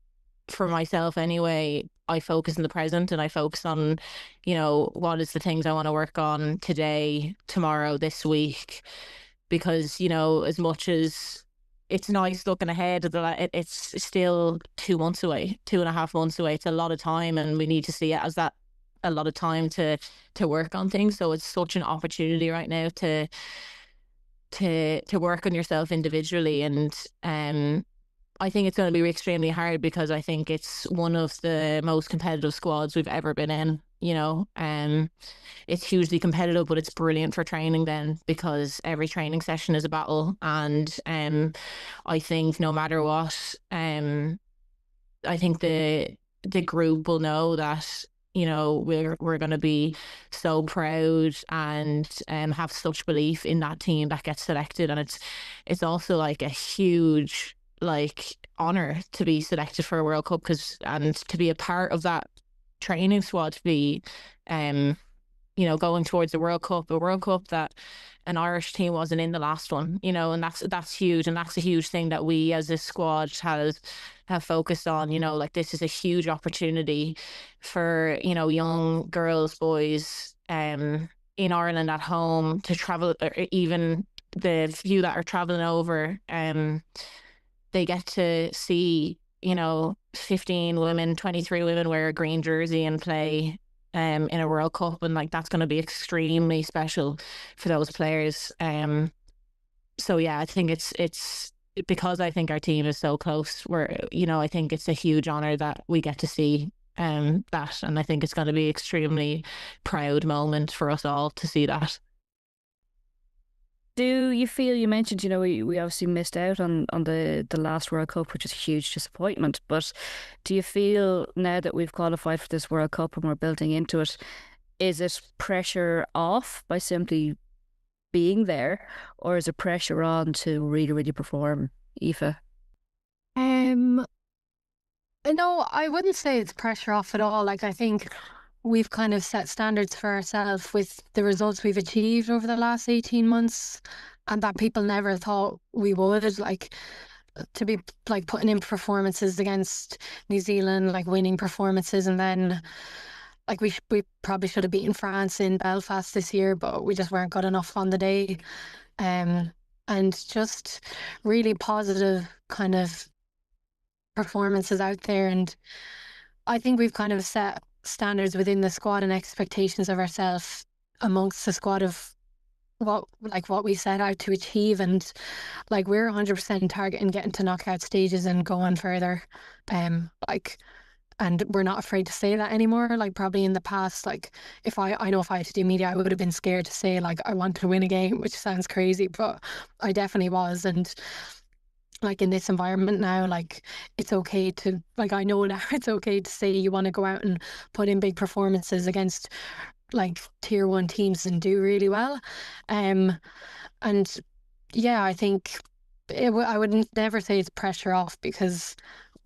for myself anyway, I focus in the present, and I focus on what is the things I want to work on today, tomorrow, this week, because as much as it's nice looking ahead, it's still 2 months away, 2.5 months away. It's a lot of time, and we need to see it as that, a lot of time to work on things. So it's such an opportunity right now to work on yourself individually, and I think it's going to be extremely hard, because I think it's one of the most competitive squads we've ever been in. It's hugely competitive, but it's brilliant for training then, because every training session is a battle, and I think no matter what, I think the group will know that we're going to be so proud and have such belief in that team that gets selected. And it's also like a huge honor to be selected for a World Cup, and to be a part of that training squad, to be going towards a World Cup that an Irish team wasn't in the last one, and that's huge, and that's a huge thing that we as a squad have focused on. This is a huge opportunity for young girls, boys in Ireland at home to travel, or even the few that are traveling over, they get to see 15 women, 23 women wear a green jersey and play in a World Cup, and that's going to be extremely special for those players. So yeah, I think it's because I think our team is so close, where I think it's a huge honor that we get to see that, and I think it's going to be extremely proud moment for us all to see that. Do you feel, you mentioned, we obviously missed out on the last World Cup, which is a huge disappointment, but do you feel now that we've qualified for this World Cup and we're building into it, is it pressure off by simply being there, or is it pressure on to really, really perform, Aoife? No, I wouldn't say it's pressure off at all. Like, I think we've kind of set standards for ourselves with the results we've achieved over the last 18 months, and that people never thought we would. Like, to be like putting in performances against New Zealand, like winning performances, and then like we probably should have beaten France in Belfast this year, but we just weren't good enough on the day. Um, and just really positive kind of performances out there. And I think we've kind of set standards within the squad and expectations of ourselves amongst the squad of what we set out to achieve. And like, we're 100% targeting getting to knockout stages and going further. Like, and we're not afraid to say that anymore. Like, probably in the past, like, I know if I had to do media, I would have been scared to say like I want to win a game, which sounds crazy, but I definitely was. And like, in this environment now, like, it's okay to, like, I know now it's okay to say you want to go out and put in big performances against like tier one teams and do really well. And yeah, I think I would never say it's pressure off, because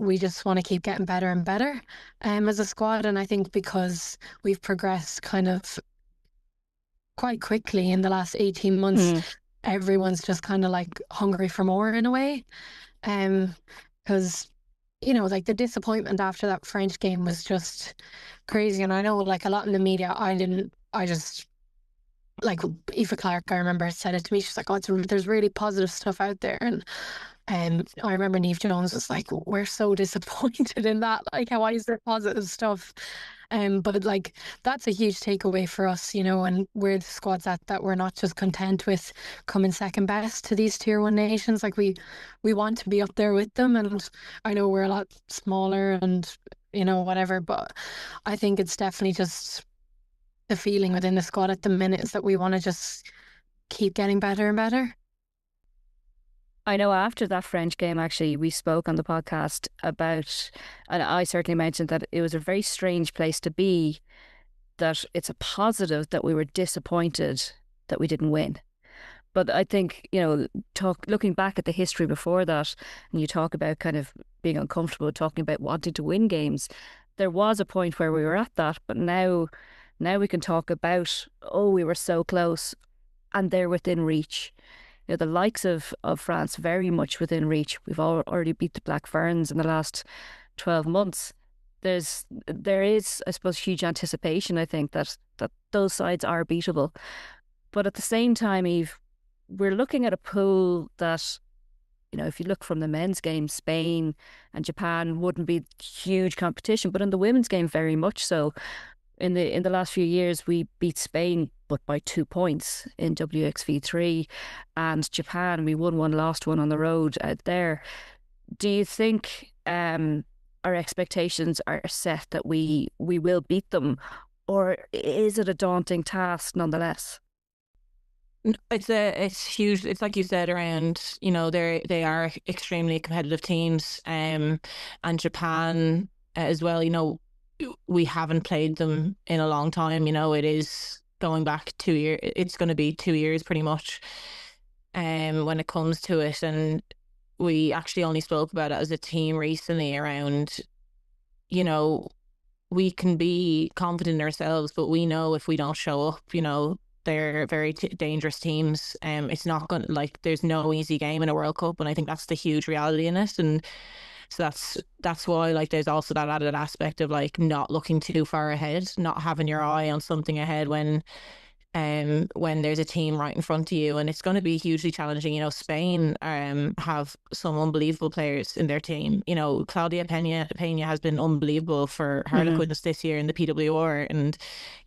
we just want to keep getting better and better as a squad. And I think because we've progressed kind of quite quickly in the last 18 months, everyone's just kind of like hungry for more in a way. Because like, the disappointment after that French game was just crazy. And I know, like, a lot in the media, I just, like, Aoife Clark, I remember, said it to me. She's like, oh, there's really positive stuff out there. And I remember Niamh Jones was like, we're so disappointed in that. Like, why is there positive stuff? But like, that's a huge takeaway for us, and where the squad's at, that we're not just content with coming second best to these tier one nations. Like, we want to be up there with them. And I know we're a lot smaller and, whatever, but I think it's definitely just the feeling within the squad at the minute is that we want to just keep getting better and better. I know after that French game, actually, we spoke on the podcast about, and I certainly mentioned that it was a very strange place to be, that it's a positive that we were disappointed that we didn't win. But I think, looking back at the history before that, and you talk about kind of being uncomfortable, talking about wanting to win games, there was a point where we were at that, but now we can talk about, oh, we were so close and they're within reach. The likes of France, very much within reach. We've already beat the Black Ferns in the last 12 months. There is, I suppose, huge anticipation, I think, that those sides are beatable. But at the same time, Eve, we're looking at a pool that, if you look from the men's game, Spain and Japan wouldn't be huge competition, but in the women's game, very much so. In the last few years, we beat Spain, but by 2 points in WXV3, and Japan, we won one, lost one on the road out there. Do you think our expectations are set that we will beat them, or is it a daunting task nonetheless? It's huge. It's like you said, around, they are extremely competitive teams, and Japan as well. We haven't played them in a long time. It is going back 2 years. It's going to be 2 years pretty much, when it comes to it. And we actually only spoke about it as a team recently around, we can be confident in ourselves, but we know if we don't show up, they're very dangerous teams. It's not going to, like, there's no easy game in a World Cup, and I think that's the huge reality in it. And so that's why, like, there's also that added aspect of, like, not looking too far ahead, not having your eye on something ahead when there's a team right in front of you. And it's going to be hugely challenging. Spain have some unbelievable players in their team. Claudia Pena has been unbelievable for Harlequins this year in the PWR. And,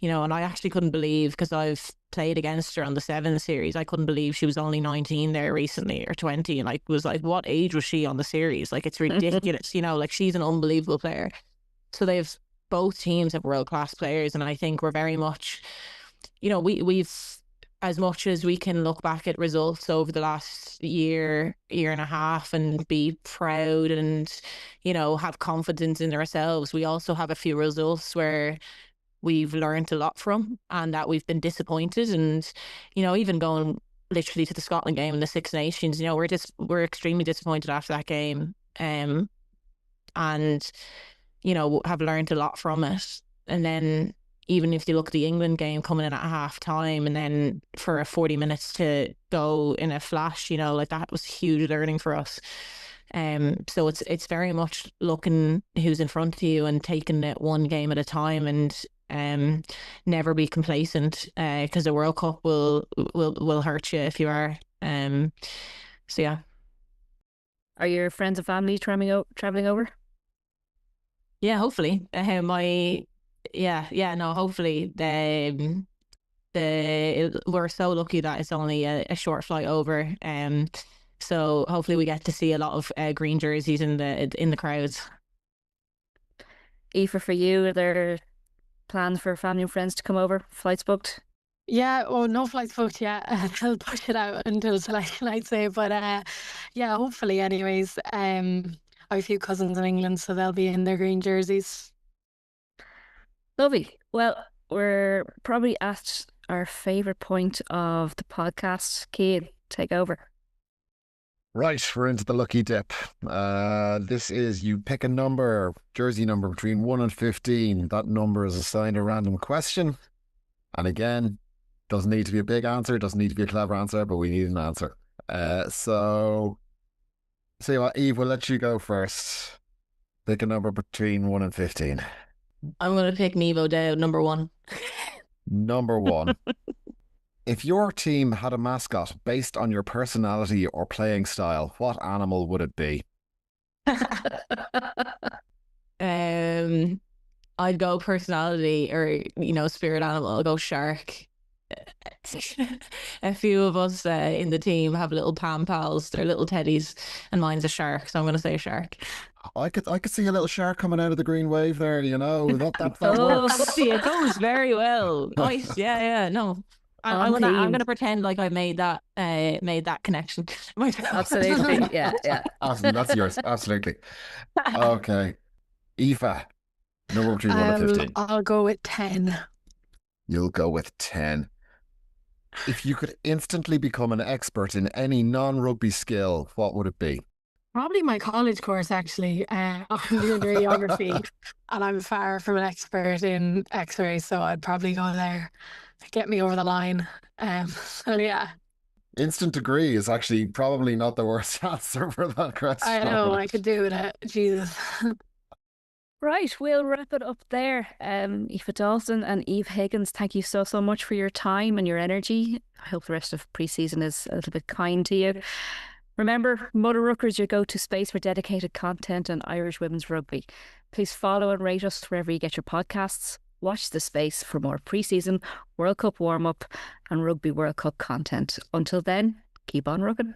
and I actually couldn't believe, because I've played against her on the 7 series, I couldn't believe she was only 19 there recently, or 20, and like, was like, what age was she on the series? Like, it's ridiculous. Like, she's an unbelievable player. So both teams have world-class players, and I think we're very much, we've, as much as we can look back at results over the last year and a half and be proud and, have confidence in ourselves, we also have a few results where we've learned a lot from, and that we've been disappointed. And, even going literally to the Scotland game in the Six Nations, we're extremely disappointed after that game. and have learned a lot from it. And then even if you look at the England game coming in at half time and then for 40 minutes to go in a flash, like that was huge learning for us. So it's very much looking who's in front of you and taking it one game at a time, and never be complacent, because the World Cup will hurt you if you are. So yeah. Are your friends and family traveling over? Yeah, hopefully. Hopefully. We're so lucky that it's only a short flight over. So hopefully we get to see a lot of green jerseys in the crowds. Aoife, for you, are there plans for family and friends to come over? Flights booked? Yeah, well, no flights booked yet. They'll push it out until selection, I'd say. But yeah, hopefully, anyways. I have a few cousins in England, so they'll be in their green jerseys. Lovely. Well, we're probably at our favourite point of the podcast. Cian, take over. Right, we're into the lucky dip. This is, you pick a number, jersey number between 1 and 15. That number is assigned a random question. And again, doesn't need to be a big answer, doesn't need to be a clever answer, but we need an answer. So what, Eve, we'll let you go first. Pick a number between 1 and 15. I'm going to pick Nevo Dow, number 1. Number 1. If your team had a mascot based on your personality or playing style, what animal would it be? I'd go personality or, spirit animal. I'll go shark. A few of us in the team have little Pam pals. They're little teddies, and mine's a shark, so I'm going to say shark. I could see a little shark coming out of the green wave there, that Oh. works. See, it goes very well. Nice. Yeah, no. I'm gonna pretend like I made that connection. Absolutely. Yeah. That's yours. Absolutely. Okay. Aoife, number between 1 and 15. I'll go with 10. You'll go with 10. If you could instantly become an expert in any non-rugby skill, what would it be? Probably my college course, actually. I'm doing radiography, and I'm far from an expert in X-ray, so I'd probably go there. Get me over the line. So yeah. Instant degree is actually probably not the worst answer for that question. I know, I could do it. Jesus. Right, we'll wrap it up there. Aoife Dalton and Eve Higgins, thank you so much for your time and your energy. I hope the rest of pre-season is a little bit kind to you. Remember, MudderRucker is your go-to space for dedicated content on Irish women's rugby. Please follow and rate us wherever you get your podcasts. Watch the space for more pre-season, World Cup warm-up and Rugby World Cup content. Until then, keep on rugging.